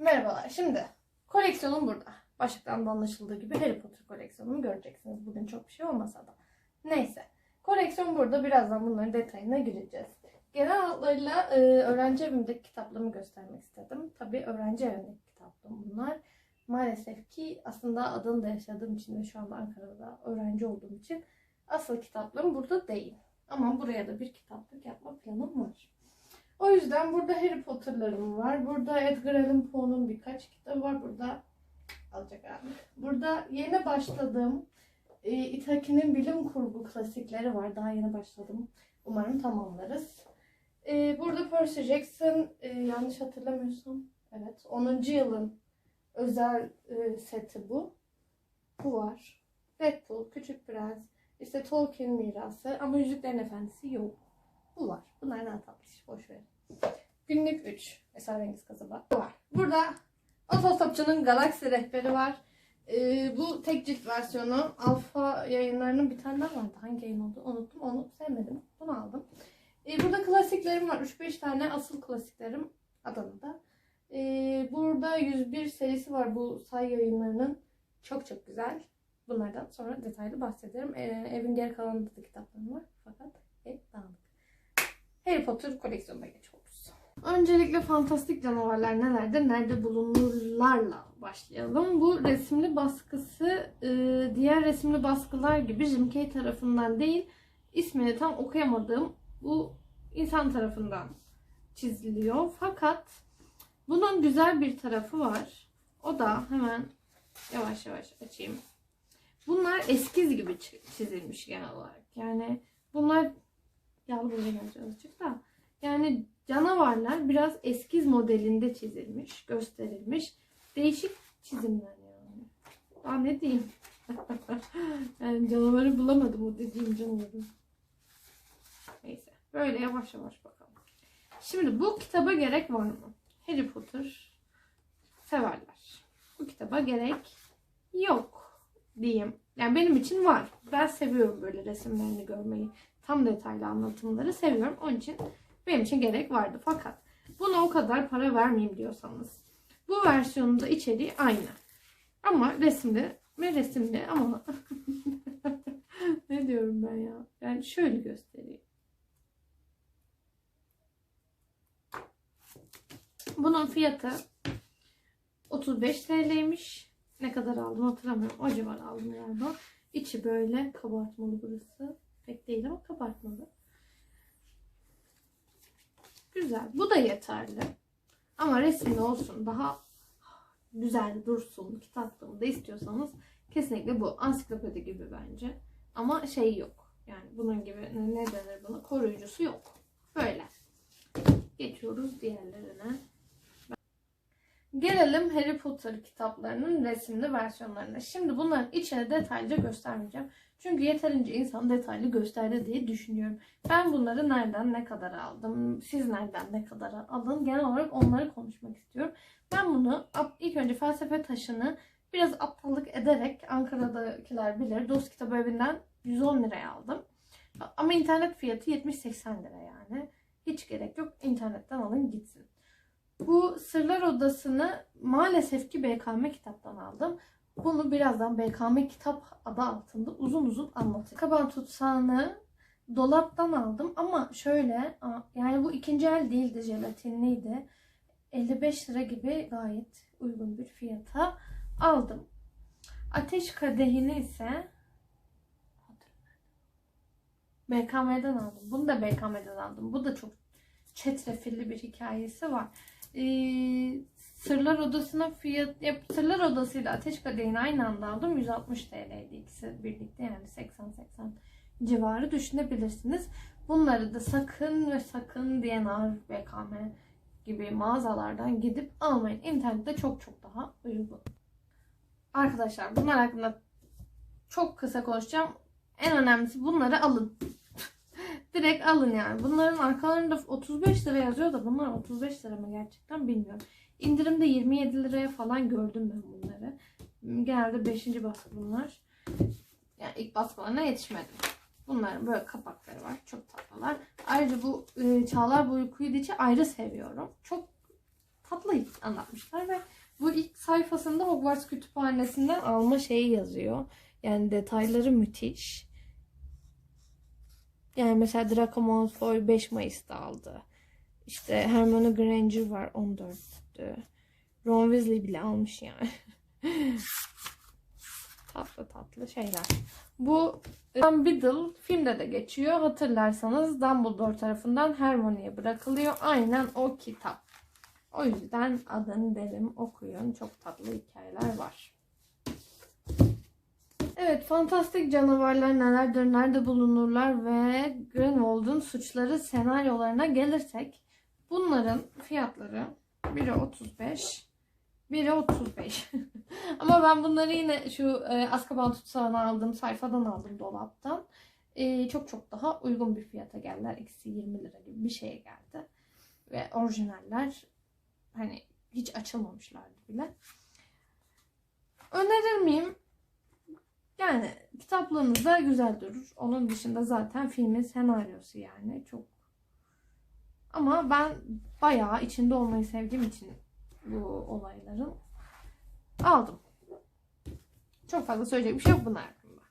Merhabalar. Şimdi koleksiyonum burada. Başlıktan da anlaşıldığı gibi Harry Potter koleksiyonumu göreceksiniz. Bugün çok bir şey olmasa da. Neyse. Koleksiyon burada. Birazdan bunların detayına gireceğiz. Genel hatlarıyla öğrenci evimdeki kitaplığımı göstermek istedim. Tabii öğrenci evimdeki kitaplığım bunlar. Maalesef ki aslında Adana'da yaşadığım için ve şu anda Ankara'da öğrenci olduğum için asıl kitaplığım burada değil. Ama buraya da bir kitaplık yapma planım var. O yüzden burada Harry Potter'larım var. Burada Edgar Allan Poe'nun birkaç kitabı var. Burada alacak abi. Burada yeni başladığım Itaki'nin bilim kurgu klasikleri var. Daha yeni başladım. Umarım tamamlarız. Burada Percy Jackson, yanlış hatırlamıyorsam, evet, 10. yılın özel seti bu. Bu var. Deadpool, Küçük Prens, işte Tolkien mirası ama Yüzüklerin Efendisi yok. Bu var. Bunlar ne tatlış. Boş verin. Günlük 3. Esrarengiz Kasaba var. Burada Otostopçu'nun Galaksi Rehberi var. Bu tek cilt versiyonu. Alfa yayınlarının bir tane daha vardı. Hangi yayın oldu? Unuttum. Onu sevmedim. Bunu aldım. Burada klasiklerim var. 3-5 tane asıl klasiklerim Adana'da. Burada 101 serisi var. Bu Say yayınlarının. Çok çok güzel. Bunlardan sonra detaylı bahsederim. Evin geri kalanında da kitaplarım var. Fakat dağınık. Harry Potter koleksiyonuna geçiyoruz. Öncelikle fantastik canavarlar nelerdir, nerede bulunurlarla başlayalım. Bu resimli baskısı diğer resimli baskılar gibi Jim Kay tarafından değil, ismini tam okuyamadığım bu insan tarafından çiziliyor. Fakat bunun güzel bir tarafı var. O da hemen yavaş yavaş açayım. Bunlar eskiz gibi çizilmiş genel olarak. Yani bunlar yağlı boya gelecek azıcık da. Yani canavarlar biraz eskiz modelinde çizilmiş, gösterilmiş. Değişik çizimler yani. Daha ne diyeyim? Yani canavarı bulamadım o dediğim canavarı. Neyse. Böyle yavaş yavaş bakalım. Şimdi bu kitaba gerek var mı? Harry Potter severler. Bu kitaba gerek yok diyeyim. Yani benim için var. Ben seviyorum böyle resimlerini görmeyi. Tam detaylı anlatımları seviyorum. Onun için benim için gerek vardı. Fakat buna o kadar para vermeyeyim diyorsanız, bu versiyonunda içeriği aynı. Ama resimli ama ne diyorum ben ya? Yani şöyle göstereyim. Bunun fiyatı 35 TL'ymiş. Ne kadar aldım hatırlamıyorum. O civar aldım galiba. İçi böyle kabartmalı burası. Pek değil ama kabartmalı. Güzel. Bu da yeterli. Ama resimli olsun. Daha güzel dursun. Kitaplığımda istiyorsanız kesinlikle bu. Ansiklopedi gibi bence. Ama şey yok. Yani bunun gibi ne denir buna? Koruyucusu yok. Böyle. Geçiyoruz diğerlerine. Gelelim Harry Potter kitaplarının resimli versiyonlarına. Şimdi bunların içine detaylıca göstermeyeceğim. Çünkü yeterince insan detaylı gösterdi diye düşünüyorum. Ben bunları nereden ne kadar aldım, siz nereden ne kadar alın, genel olarak onları konuşmak istiyorum. Ben bunu ilk önce Felsefe Taşı'nı biraz aptallık ederek, Ankara'dakiler bilir, Dost Kitap Evi'nden 110 liraya aldım. Ama internet fiyatı 70-80 lira yani. Hiç gerek yok. İnternetten alın gitsin. Bu Sırlar Odası'nı maalesef ki BKM kitaptan aldım. Bunu birazdan BKM kitap adı altında uzun uzun anlatacağım. Kaban tutsağını dolaptan aldım ama şöyle, yani bu ikinci el değildi, jelatinliydi. 55 lira gibi gayet uygun bir fiyata aldım. Ateş Kadehi'ni ise BKM'den aldım. Bunu da BKM'den aldım. Bu da çok çetrefilli bir hikayesi var. Sırlar Odası'na Sırlar Odası ile Ateş Kadehi'ni aynı anda aldım. 160 TL'ydi ikisi birlikte, yani 80-80 civarı düşünebilirsiniz. Bunları da sakın ve sakın DNR, BKM gibi mağazalardan gidip almayın. İnternette çok çok daha uygun. Arkadaşlar bunlar hakkında çok kısa konuşacağım. En önemlisi bunları alın. Direkt alın yani. Bunların arkalarında 35 lira yazıyor da bunlar 35 lira mı gerçekten bilmiyorum. İndirimde 27 liraya falan gördüm ben bunları. Genelde 5. baskı bunlar. Yani ilk baskılarına yetişmedim. Bunların böyle kapakları var. Çok tatlılar. Ayrıca bu Çağlar Boyu Quidditch'i ayrı seviyorum. Çok tatlı anlatmışlar ve bu ilk sayfasında Hogwarts kütüphanesinden alma şeyi yazıyor. Yani detayları müthiş. Yani mesela Draco Malfoy 5 Mayıs'ta aldı. İşte Hermione Granger var 14'tü. Ron Weasley bile almış yani. Tatlı tatlı şeyler. Bu Tom Riddle filmde de geçiyor. Hatırlarsanız Dumbledore tarafından Hermione'ye bırakılıyor. Aynen o kitap. O yüzden adını derim, okuyun. Çok tatlı hikayeler var. Evet, fantastik canavarlar nelerdir, nerede bulunurlar ve Grindelwald'un suçları senaryolarına gelirsek bunların fiyatları biri 35, biri 35. Ama ben bunları yine şu Azkaban Tutsağı'nı aldığım sayfadan aldım, dolaptan. Çok çok daha uygun bir fiyata geldiler. İkisi 20 lira gibi bir şeye geldi. Ve orijinaller hani hiç açılmamışlardı bile. Önerir miyim? Yani kitaplığınızda güzel durur. Onun dışında zaten filmin senaryosu yani çok. Ama ben bayağı içinde olmayı sevdiğim için bu olayların aldım. Çok fazla söyleyecek bir şey yok bunlar hakkında.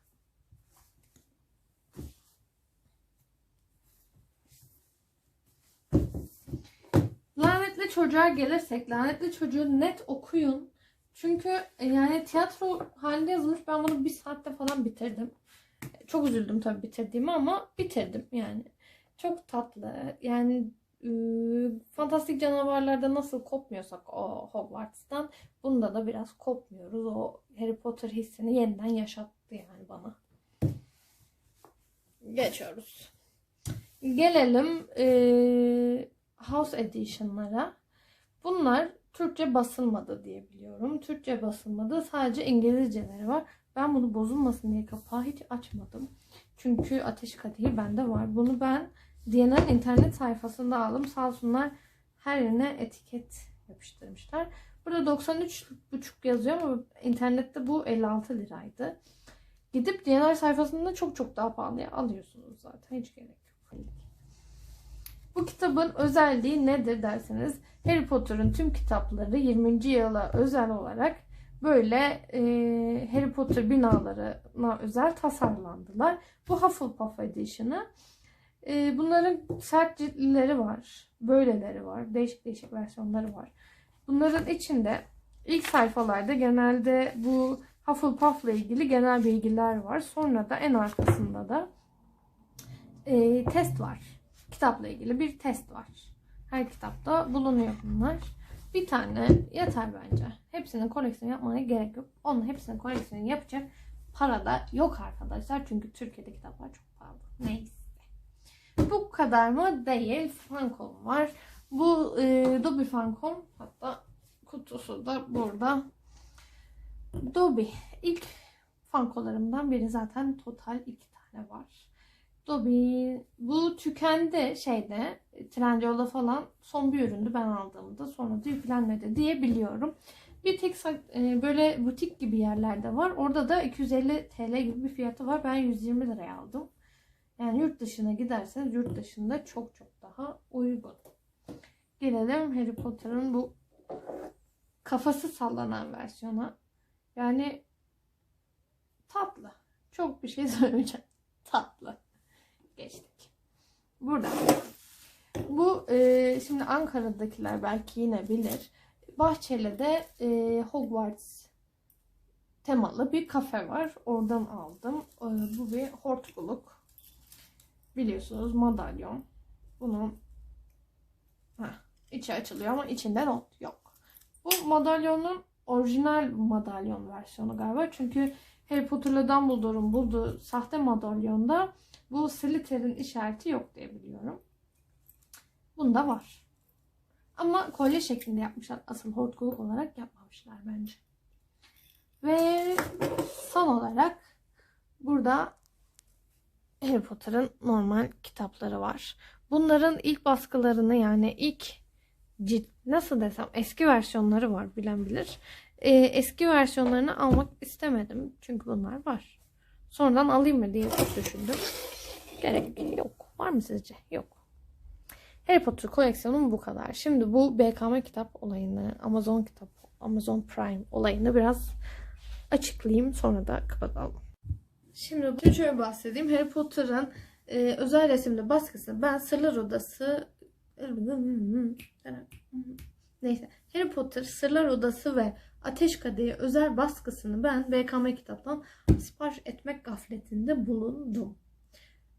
Lanetli Çocuğa gelirsek, Lanetli Çocuğu net okuyun. Çünkü yani tiyatro halinde yazılmış. Ben bunu bir saatte falan bitirdim. Çok üzüldüm tabii bitirdiğimi ama bitirdim yani. Çok tatlı. Yani fantastik canavarlarda nasıl kopmuyorsak o Hogwarts'tan, bunda da biraz kopmuyoruz. O Harry Potter hissini yeniden yaşattı yani bana. Geçiyoruz. Gelelim House Edition'lara. Bunlar Türkçe basılmadı diye biliyorum. Türkçe basılmadı. Sadece İngilizceleri var. Ben bunu bozulmasın diye kapağı hiç açmadım. Çünkü Ateş Kadehi bende var. Bunu ben Diyana'nın internet sayfasında aldım. Sağ olsunlar her yerine etiket yapıştırmışlar. Burada 93,5 yazıyor ama internette bu 56 liraydı. Gidip Diyanar sayfasında çok çok daha pahalıya alıyorsunuz zaten. Hiç gerek yok. Bu kitabın özelliği nedir derseniz, Harry Potter'ın tüm kitapları 20. yıla özel olarak böyle Harry Potter binalarına özel tasarlandılar. Bu Hufflepuff Edition'ı. Bunların sert ciltlileri var. Böyleleri var. Değişik değişik versiyonları var. Bunların içinde ilk sayfalarda genelde bu Hufflepuff'la ilgili genel bilgiler var. Sonra da en arkasında da test var. Kitapla ilgili bir test var. Her kitapta bulunuyor bunlar. Bir tane yeter bence. Hepsinin koleksiyonu yapmaya gerek yok. Onun hepsinin koleksiyonu yapacak para da yok arkadaşlar. Çünkü Türkiye'de kitaplar çok pahalı. Neyse. Bu kadar mı? Değil. Funko'm var. Bu Dobby Funko'm. Hatta kutusu da burada. Dobby. İlk Funko'larımdan biri, zaten total 2 tane var. Dobby. Bu tükendi şeyde. Trendyol'da falan son bir üründü ben aldığımda. Sonra da yüklenmedi diye biliyorum. Bir tek böyle butik gibi yerlerde var. Orada da 250 TL gibi bir fiyatı var. Ben 120 liraya aldım. Yani yurt dışına giderseniz yurt dışında çok çok daha uygun. Gelelim Harry Potter'ın bu kafası sallanan versiyona. Yani tatlı. Çok bir şey söylemeyeceğim. Tatlı. Geçtik. Burada. Bu şimdi Ankara'dakiler belki yine bilir. Bahçeli'de Hogwarts temalı bir kafe var. Oradan aldım. Bu bir hortkuluk. Biliyorsunuz madalyon. Bunun içi açılıyor ama içinde not yok. Bu madalyonun orijinal madalyon versiyonu galiba. Çünkü Harry Potter'la Dumbledore'un bulduğu sahte madalyonda bu Slytherin işareti yok diye biliyorum. Bunda var. Ama kolye şeklinde yapmışlar. Asıl hortkuluk olarak yapmamışlar bence. Ve son olarak burada Harry Potter'ın normal kitapları var. Bunların ilk baskılarını, yani ilk cilt, nasıl desem, eski versiyonları var, bilen bilir. Eski versiyonlarını almak istemedim. Çünkü bunlar var. Sonradan alayım mı diye çok düşündüm. Gerek yok. Var mı sizce? Yok. Harry Potter koleksiyonum bu kadar. Şimdi bu BKM kitap olayını, Amazon Prime olayını biraz açıklayayım. Sonra da kapatalım. Şimdi şöyle bahsedeyim. Harry Potter'ın özel resimli baskısını ben Sırlar Odası neyse, Harry Potter Sırlar Odası ve Ateş Kadehi özel baskısını ben BKM kitaptan sipariş etmek gafletinde bulundum.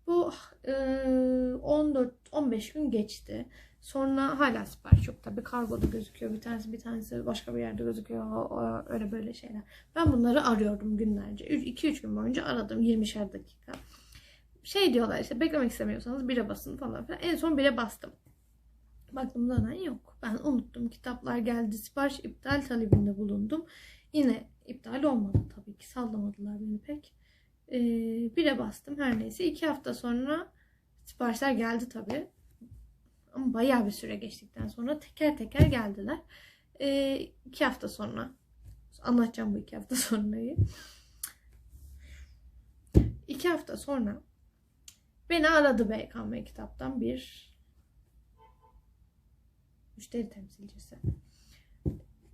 Bu 14-15 gün geçti. Sonra hala sipariş yok tabii. Kargoda gözüküyor. Bir tanesi başka bir yerde gözüküyor. Öyle böyle şeyler. Ben bunları arıyorum günlerce. 2-3 gün boyunca aradım. 20'şer dakika. Şey diyorlar işte, beklemek istemiyorsanız 1'e basın falan filan. En son 1'e bastım. Baktım zaten yok. Ben unuttum. Kitaplar geldi. Sipariş iptal talebinde bulundum. Yine iptal olmadı tabii ki. Sallamadılar beni pek. 1'e bastım. Her neyse. 2 hafta sonra siparişler geldi tabii. Ama bayağı bir süre geçtikten sonra teker teker geldiler. 2 hafta sonra anlatacağım bu 2 hafta sonrayı. 2 hafta sonra beni aradı BKM kitaptan bir müşteri temsilcisi.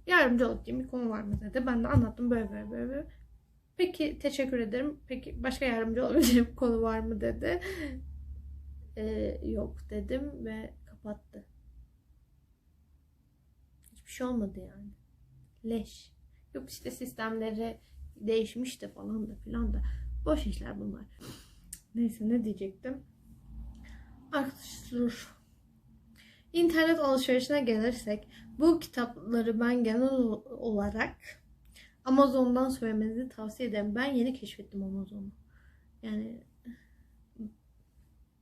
Yardımcı olacağım bir konu var mı dedi. Ben de anlattım böyle. Peki teşekkür ederim. Peki başka yardımcı olabileceğim konu var mı dedi. Yok dedim ve kapattı. Hiçbir şey olmadı yani. Leş. Yok işte sistemleri değişmişti falan da filan da. Boş işler bunlar. Neyse, ne diyecektim? Arkadaşlar, İnternet alışverişine gelirsek bu kitapları ben genel olarak Amazon'dan söylemenizi tavsiye ederim. Ben yeni keşfettim Amazon'u. Yani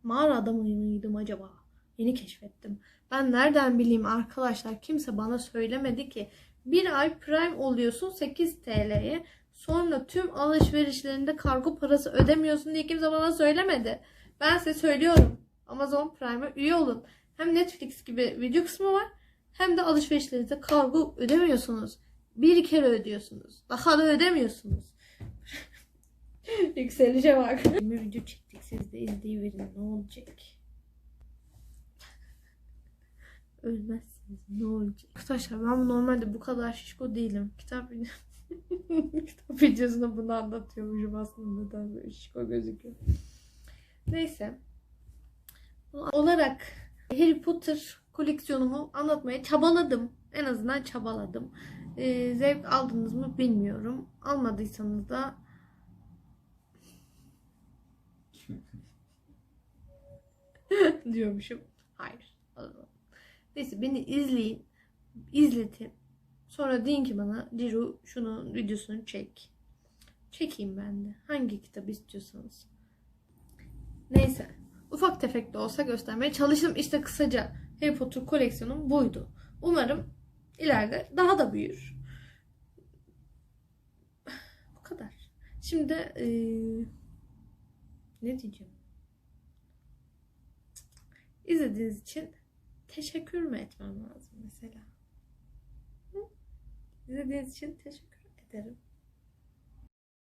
mağara adamı mıydım acaba? Yeni keşfettim. Ben nereden bileyim arkadaşlar? Kimse bana söylemedi ki. Bir ay Prime oluyorsun 8 TL'ye. Sonra tüm alışverişlerinde kargo parası ödemiyorsun diye kimse bana söylemedi. Ben size söylüyorum. Amazon Prime'e üye olun. Hem Netflix gibi video kısmı var. Hem de alışverişlerinizde kargo ödemiyorsunuz. Bir kere ödüyorsunuz. Daha da ödemiyorsunuz. Yükselişe bak. Bir video çektik, siz de izleyiverin, ne olacak? Ölmezsiniz, ne olacak? Arkadaşlar ben normalde bu kadar şişko değilim. Kitap videosunda bunu anlatıyormuşum aslında, da böyle şişko gözüküyor. Neyse. Olarak Harry Potter koleksiyonumu anlatmaya çabaladım. En azından çabaladım. Zevk aldınız mı bilmiyorum. Almadıysanız da diyormuşum. Hayır. Neyse, beni izleyin. İzletin. Sonra deyin ki bana, Diru şunun videosunu çek. Çekeyim ben de. Hangi kitabı istiyorsanız. Neyse. Ufak tefek de olsa göstermeye çalıştım. İşte kısaca Harry Potter koleksiyonum buydu. Umarım ileride daha da büyür. Bu kadar. Şimdi ne diyeceğim? İzlediğiniz için teşekkür mü etmem lazım mesela? İzlediğiniz için teşekkür ederim.